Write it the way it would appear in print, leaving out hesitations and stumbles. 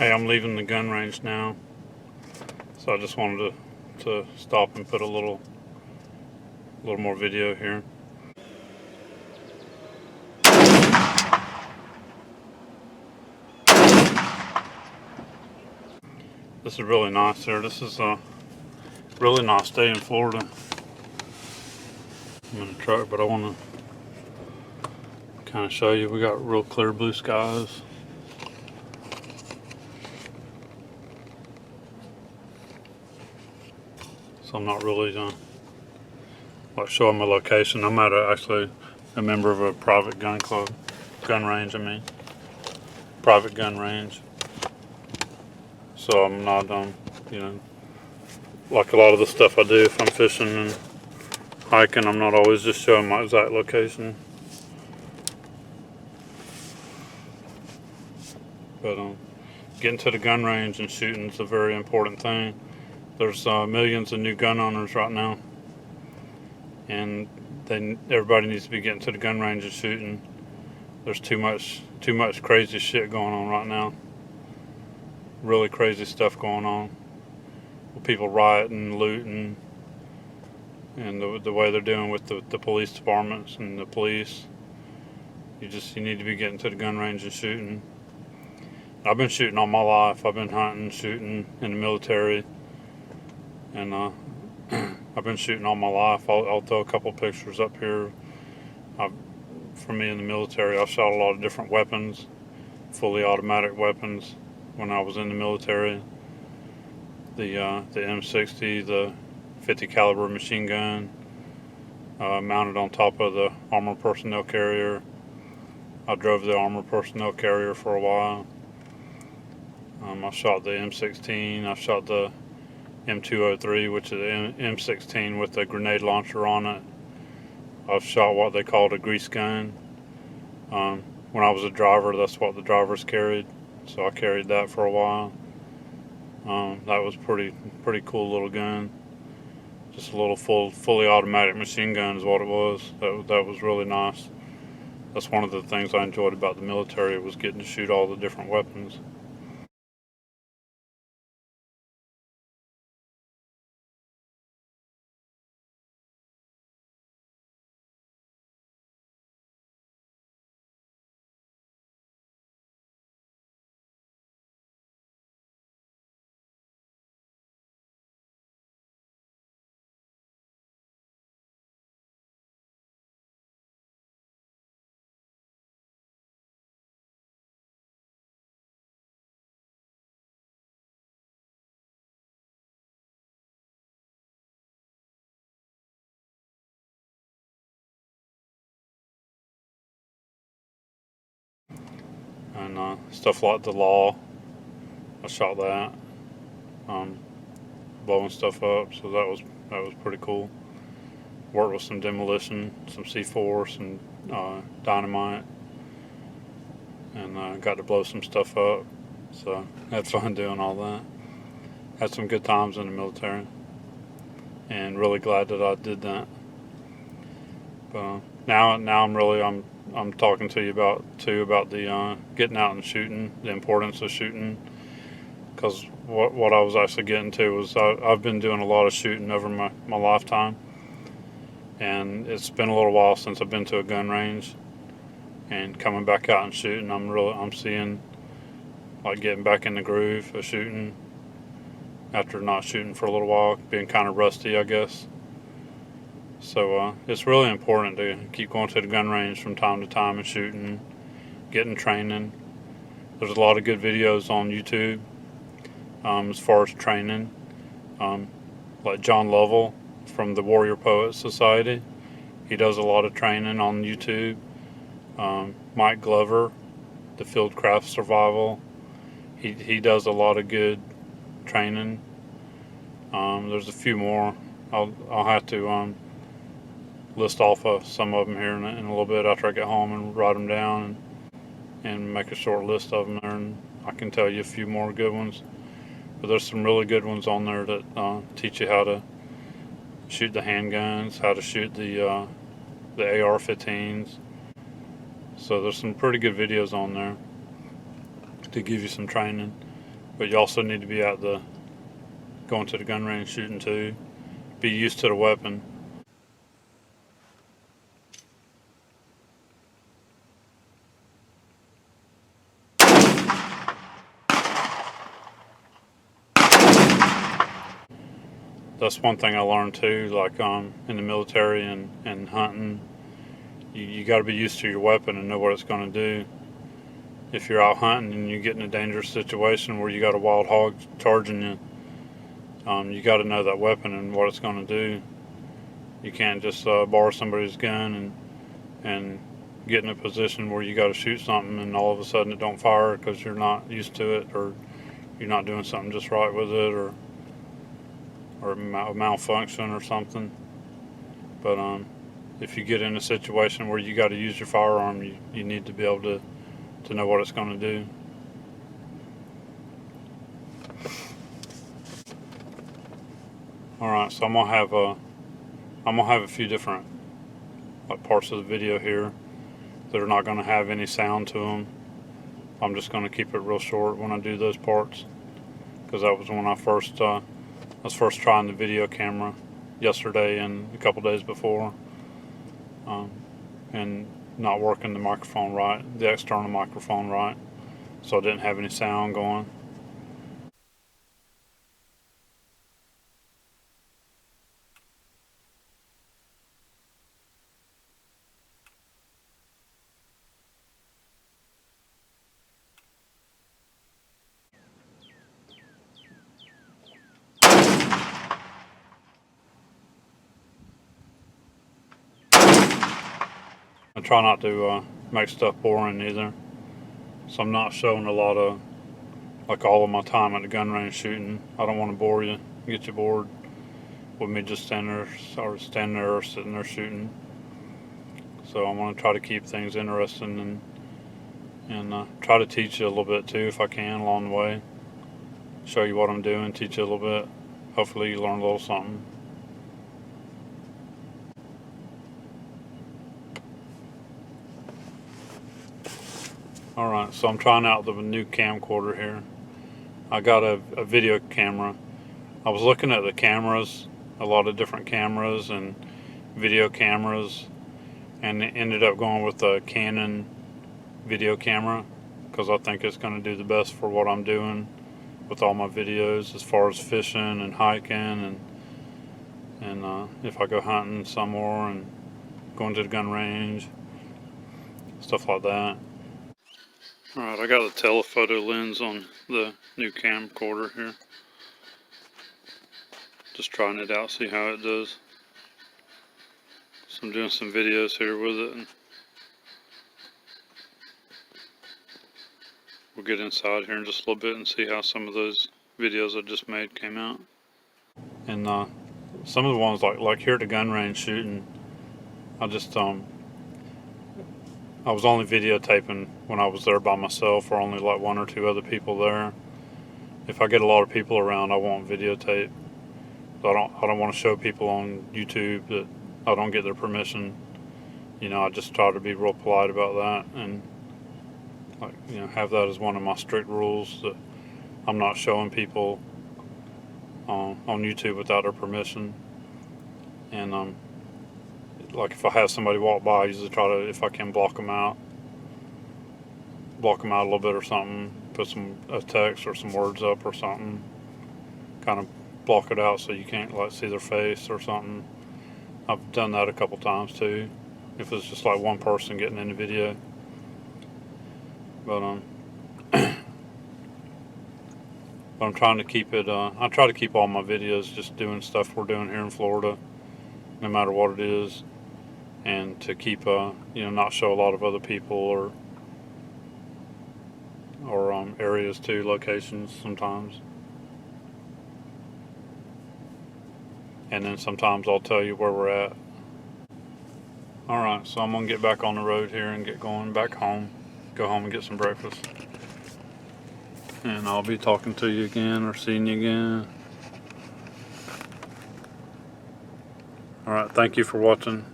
Hey, I'm leaving the gun range now, so I just wanted to stop and put a little more video here. This is really nice here. This is a really nice day in Florida. I'm in a truck, but I want to kind of show you. We got real clear blue skies. So I'm not really like showing my location. I'm actually a member of a private gun club, gun range. Private gun range. So I'm not like a lot of the stuff I do. If I'm fishing and hiking, I'm not always just showing my exact location. But getting to the gun range and shooting is a very important thing. There's millions of new gun owners right now, and everybody needs to be getting to the gun range and shooting. There's too much crazy shit going on right now. Really crazy stuff going on. People rioting, looting, and the way they're doing with the police departments and the police. You need to be getting to the gun range and shooting. I've been shooting all my life. I've been hunting, shooting in the military, and I've been shooting all my life. I'll throw a couple pictures up here. For me in the military, I shot a lot of different weapons, fully automatic weapons when I was in the military. The M60, the 50 caliber machine gun, mounted on top of the armored personnel carrier. I drove the armored personnel carrier for a while. I shot the M16. I shot the M203, which is the M16 with a grenade launcher on it. I've shot what they called a grease gun. When I was a driver, that's what the drivers carried, so I carried that for a while. That was pretty cool little gun. Just a little fully automatic machine gun is what it was. That was really nice. That's one of the things I enjoyed about the military, was getting to shoot all the different weapons. And stuff like the Law, I shot that, blowing stuff up. So that was pretty cool. Worked with some demolition, some C4, some dynamite, and got to blow some stuff up. So had fun doing all that. Had some good times in the military, and really glad that I did that. But now I'm talking to you about the getting out and shooting, the importance of shooting. Because what I was actually getting to was I've been doing a lot of shooting over my lifetime, and it's been a little while since I've been to a gun range. And coming back out and shooting, I'm seeing, like, getting back in the groove of shooting after not shooting for a little while, being kind of rusty, I guess. So it's really important to keep going to the gun range from time to time and shooting, getting training. There's a lot of good videos on YouTube as far as training, like John Lovell from the Warrior Poet Society. He does a lot of training on YouTube. Mike Glover, the Fieldcraft Survival, he does a lot of good training. There's a few more. I'll have to list off some of them here in a little bit after I get home and write them down and make a short list of them there, and I can tell you a few more good ones. But there's some really good ones on there that teach you how to shoot the handguns, how to shoot the AR-15s. So there's some pretty good videos on there to give you some training. but you also need to be out going to the gun range shooting too. Be used to the weapon. That's one thing I learned too, like in the military and hunting. You got to be used to your weapon and know what it's going to do. If you're out hunting and you get in a dangerous situation where you got a wild hog charging you, you got to know that weapon and what it's going to do. You can't just borrow somebody's gun and get in a position where you got to shoot something and all of a sudden it don't fire because you're not used to it, or you're not doing something just right with it, or a malfunction or something. But if you get in a situation where you got to use your firearm, you need to be able to know what it's going to do. All right, so I'm gonna have a few different parts of the video here that are not going to have any sound to them. I'm just going to keep it real short when I do those parts, because that was when I was first trying the video camera yesterday and a couple days before, and not working the microphone right, the external microphone right, so I didn't have any sound going. I try not to make stuff boring either, so I'm not showing a lot of, like, all of my time at the gun range shooting. I don't want to bore you, get you bored with me just standing there or sitting there shooting. So I want to try to keep things interesting and try to teach you a little bit too if I can along the way. Show you what I'm doing, teach you a little bit. Hopefully you learn a little something. Alright, so I'm trying out the new camcorder here. I got a video camera. I was looking at the cameras, a lot of different cameras and video cameras, and ended up going with the Canon video camera because I think it's going to do the best for what I'm doing with all my videos as far as fishing and hiking and if I go hunting somewhere and going to the gun range, stuff like that. Alright, I got a telephoto lens on the new camcorder here. Just trying it out, see how it does. So I'm doing some videos here with it, and we'll get inside here in just a little bit and see how some of those videos I just made came out. And some of the ones like here at the gun range shooting, I was only videotaping when I was there by myself, or only like one or two other people there. If I get a lot of people around, I won't videotape. I don't want to show people on YouTube that I don't get their permission. You know, I just try to be real polite about that, and have that as one of my strict rules, that I'm not showing people on YouTube without their permission. And like if I have somebody walk by, I usually try to, if I can, block them out a little bit or something, put a text or some words up or something, kind of block it out so you can't see their face or something. I've done that a couple times too, if it's just like one person getting in the video. But I'm trying to keep it, I try to keep all my videos just doing stuff we're doing here in Florida, no matter what it is, and to keep, not show a lot of other people or areas too, locations sometimes. And then sometimes I'll tell you where we're at. Alright, so I'm going to get back on the road here and get going back home. Go home and get some breakfast. And I'll be talking to you again or seeing you again. Alright, thank you for watching.